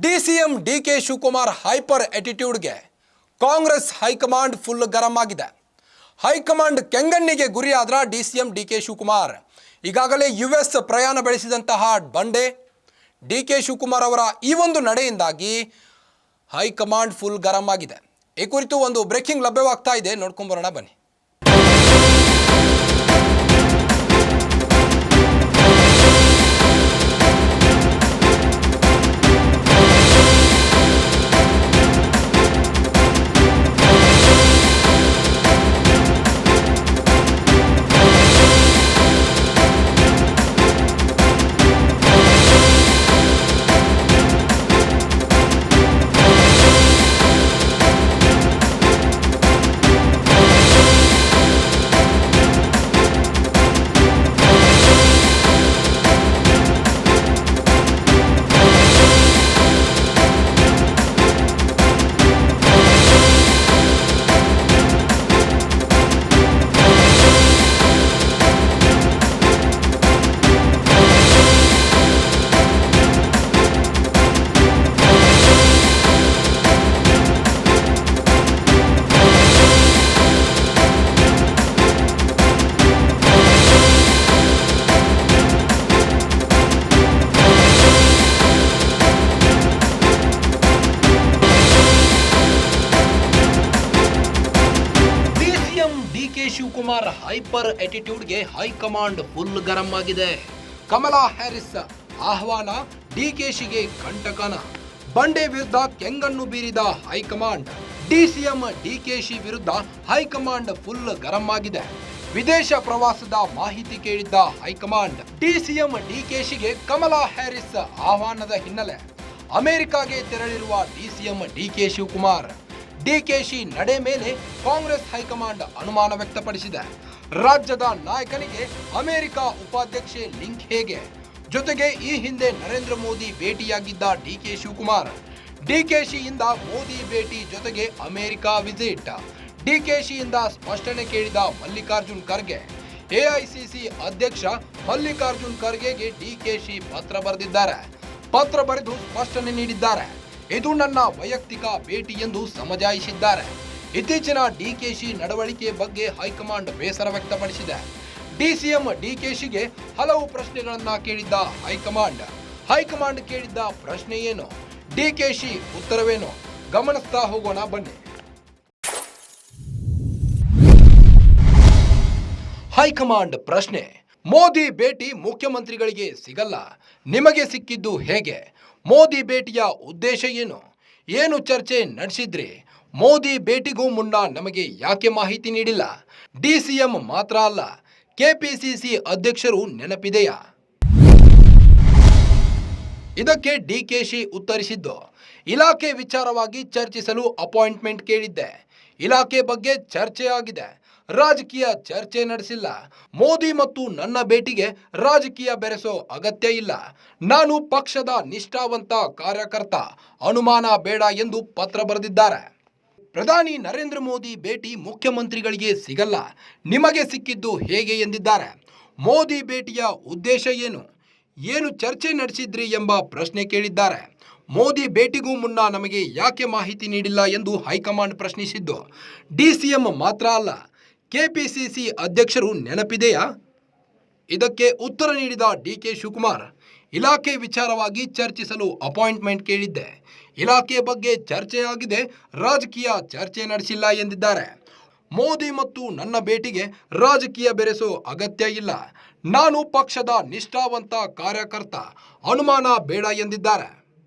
DCM DK Shivakumar hyper ಆಟಿಟ್ಯೂಡ್ಗೆ Congress high command full ಗರಂ ಆಗಿದೆ. ಹೈಕಮಾಂಡ್ ಕೆಂಗಣ್ಣಿಗೆ ಗುರಿಯಾದ್ರ ಡಿಸಿಎಂ ಡಿಕೆ ಶಿವಕುಮಾರ್ ಈಗಾಗಲೇ ಯುಎಸ್ ಪ್ರಯಾಣ ಬೆಳೆಸಿದಂತಹ ಬಂಡೆ ಡಿಕೆ ಶಿವಕುಮಾರ್ ಅವರ ಈ ಒಂದು ನಡೆಯಿಂದಾಗಿ ಹೈಕಮಾಂಡ್ ಫುಲ್ ಗರಂ ಆಗಿದೆ. ಈ ಕುರಿತು ಒಂದು ಬ್ರೇಕಿಂಗ್ ಲಭ್ಯವಾಗ್ತಾ ಇದೆ, ನೋಡ್ಕೊಂಡು ಬರೋಣ ಬನ್ನಿ. ಶಿವಕುಮಾರ್ ಹೈಪರ್ ಆಟಿಟ್ಯೂಡ್ಗೆ ಹೈಕಮಾಂಡ್ ಫುಲ್ ಗರಂ ಆಗಿದೆ. ಕಮಲಾ ಹ್ಯಾರಿಸ್ ಆಹ್ವಾನ, ಡಿಕೆಶಿಗೆ ಕಂಟಕನ. ಬಂಡೆ ವಿರುದ್ಧ ಕೆಂಗಣ್ಣು ಬೀರಿದ ಹೈಕಮಾಂಡ್. ಡಿಸಿಎಂ ಡಿಕೆಶಿ ವಿರುದ್ಧ ಹೈಕಮಾಂಡ್ ಫುಲ್ ಗರಂ ಆಗಿದೆ. ವಿದೇಶ ಪ್ರವಾಸದ ಮಾಹಿತಿ ಕೇಳಿದ್ದ ಹೈಕಮಾಂಡ್. ಡಿಸಿಎಂ ಡಿಕೆಶಿಗೆ ಕಮಲಾ ಹ್ಯಾರಿಸ್ ಆಹ್ವಾನದ ಹಿನ್ನೆಲೆ ಅಮೆರಿಕಾಗೆ ತೆರಳಿರುವ ಡಿಸಿಎಂ ಡಿಕೆ ಶಿವಕುಮಾರ್. ಡಿಕೆಶಿ ನಡೆ ಮೇಲೆ ಕಾಂಗ್ರೆಸ್ ಹೈಕಮಾಂಡ್ ಅನುಮಾನ ವ್ಯಕ್ತಪಡಿಸಿದೆ. ರಾಜ್ಯದ ನಾಯಕನಿಗೆ ಅಮೆರಿಕ ಉಪಾಧ್ಯಕ್ಷೆ ಲಿಂಕ್ ಹೇಗೆ? ಜೊತೆಗೆ ಈ ಹಿಂದೆ ನರೇಂದ್ರ ಮೋದಿ ಭೇಟಿಯಾಗಿದ್ದ ಡಿಕೆ ಶಿವಕುಮಾರ್. ಡಿಕೆಶಿಯಿಂದ ಮೋದಿ ಭೇಟಿ ಜೊತೆಗೆ ಅಮೆರಿಕ ವಿಸಿಟ್. ಡಿಕೆಶಿಯಿಂದ ಸ್ಪಷ್ಟನೆ ಕೇಳಿದ ಮಲ್ಲಿಕಾರ್ಜುನ್ ಖರ್ಗೆ. ಎಐಸಿಸಿ ಅಧ್ಯಕ್ಷ ಮಲ್ಲಿಕಾರ್ಜುನ್ ಖರ್ಗೆಗೆ ಡಿಕೆಶಿ ಪತ್ರ ಬರೆದಿದ್ದಾರೆ. ಪತ್ರ ಬರೆದು ಸ್ಪಷ್ಟನೆ ನೀಡಿದ್ದಾರೆ. ಇದು ನನ್ನ ವೈಯಕ್ತಿಕ ಭೇಟಿ ಎಂದು ಸಮಜಾಯಿಸಿದ್ದಾರೆ. ಇತ್ತೀಚಿನ ಡಿಕೆಶಿ ನಡವಳಿಕೆ ಬಗ್ಗೆ ಹೈಕಮಾಂಡ್ ಬೇಸರ ವ್ಯಕ್ತಪಡಿಸಿದೆ. ಡಿಸಿಎಂ ಡಿಕೆಶಿಗೆ ಹಲವು ಪ್ರಶ್ನೆಗಳನ್ನ ಕೇಳಿದ್ದ ಹೈಕಮಾಂಡ್ ಕೇಳಿದ್ದ ಪ್ರಶ್ನೆ ಏನು, ಡಿಕೆಶಿ ಉತ್ತರವೇನು, ಗಮನಿಸ್ತಾ ಹೋಗೋಣ ಬನ್ನಿ. ಹೈಕಮಾಂಡ್ ಪ್ರಶ್ನೆ: ಮೋದಿ ಭೇಟಿ ಮುಖ್ಯಮಂತ್ರಿಗಳಿಗೆ ಸಿಗಲ್ಲ, ನಿಮಗೆ ಸಿಕ್ಕಿದ್ದು ಹೇಗೆ? ಮೋದಿ ಭೇಟಿಯ ಉದ್ದೇಶ ಏನು? ಏನು ಚರ್ಚೆ ನಡೆಸಿದ್ರಿ? ಮೋದಿ ಭೇಟಿಗೂ ಮುನ್ನ ನಮಗೆ ಯಾಕೆ ಮಾಹಿತಿ ನೀಡಿಲ್ಲ? ಡಿಸಿಎಂ ಮಾತ್ರ ಅಲ್ಲ, ಕೆಪಿಸಿಸಿ ಅಧ್ಯಕ್ಷರು ನೆನಪಿದೆಯಾ? ಇದಕ್ಕೆ ಡಿಕೆಶಿ ಉತ್ತರಿಸಿದ್ದು, ಇಲಾಖೆ ವಿಚಾರವಾಗಿ ಚರ್ಚಿಸಲು ಅಪಾಯಿಂಟ್ಮೆಂಟ್ ಕೇಳಿದ್ದೆ. ಇಲಾಖೆ ಬಗ್ಗೆ ಚರ್ಚೆ ಆಗಿದೆ, ರಾಜಕೀಯ ಚರ್ಚೆ ನಡೆಸಿಲ್ಲ. ಮೋದಿ ಮತ್ತು ನನ್ನ ಭೇಟಿಗೆ ರಾಜಕೀಯ ಬೆರೆಸೋ ಅಗತ್ಯ ಇಲ್ಲ. ನಾನು ಪಕ್ಷದ ನಿಷ್ಠಾವಂತ ಕಾರ್ಯಕರ್ತ, ಅನುಮಾನ ಬೇಡ ಎಂದು ಪತ್ರ ಬರೆದಿದ್ದಾರೆ. ಪ್ರಧಾನಿ ನರೇಂದ್ರ ಮೋದಿ ಭೇಟಿ ಮುಖ್ಯಮಂತ್ರಿಗಳಿಗೆ ಸಿಗಲ್ಲ, ನಿಮಗೆ ಸಿಕ್ಕಿದ್ದು ಹೇಗೆ ಎಂದಿದ್ದಾರೆ. ಮೋದಿ ಭೇಟಿಯ ಉದ್ದೇಶ ಏನು? ಏನು ಚರ್ಚೆ ನಡೆಸಿದ್ರಿ ಎಂಬ ಪ್ರಶ್ನೆ ಕೇಳಿದ್ದಾರೆ. ಮೋದಿ ಭೇಟಿಗೂ ಮುನ್ನ ನಮಗೆ ಯಾಕೆ ಮಾಹಿತಿ ನೀಡಿಲ್ಲ ಎಂದು ಹೈಕಮಾಂಡ್ ಪ್ರಶ್ನಿಸಿದ್ದು. ಡಿಸಿಎಂ ಮಾತ್ರ ಅಲ್ಲ, ಕೆಪಿಸಿಸಿ ಅಧ್ಯಕ್ಷರು ನೆನಪಿದೆಯಾ? ಇದಕ್ಕೆ ಉತ್ತರ ನೀಡಿದ ಡಿಕೆ ಶಿವಕುಮಾರ್, ಇಲಾಖೆ ವಿಚಾರವಾಗಿ ಚರ್ಚಿಸಲು ಅಪಾಯಿಂಟ್ಮೆಂಟ್ ಕೇಳಿದ್ದೆ. ಇಲಾಖೆ ಬಗ್ಗೆ ಚರ್ಚೆ ಆಗಿದೆ, ರಾಜಕೀಯ ಚರ್ಚೆ ನಡೆಸಿಲ್ಲ ಎಂದಿದ್ದಾರೆ. ಮೋದಿ ಮತ್ತು ನನ್ನ ಭೇಟಿಗೆ ರಾಜಕೀಯ ಬೆರೆಸೋ ಅಗತ್ಯ ಇಲ್ಲ. ನಾನು ಪಕ್ಷದ ನಿಷ್ಠಾವಂತ ಕಾರ್ಯಕರ್ತ, ಅನುಮಾನ ಬೇಡ ಎಂದಿದ್ದಾರೆ.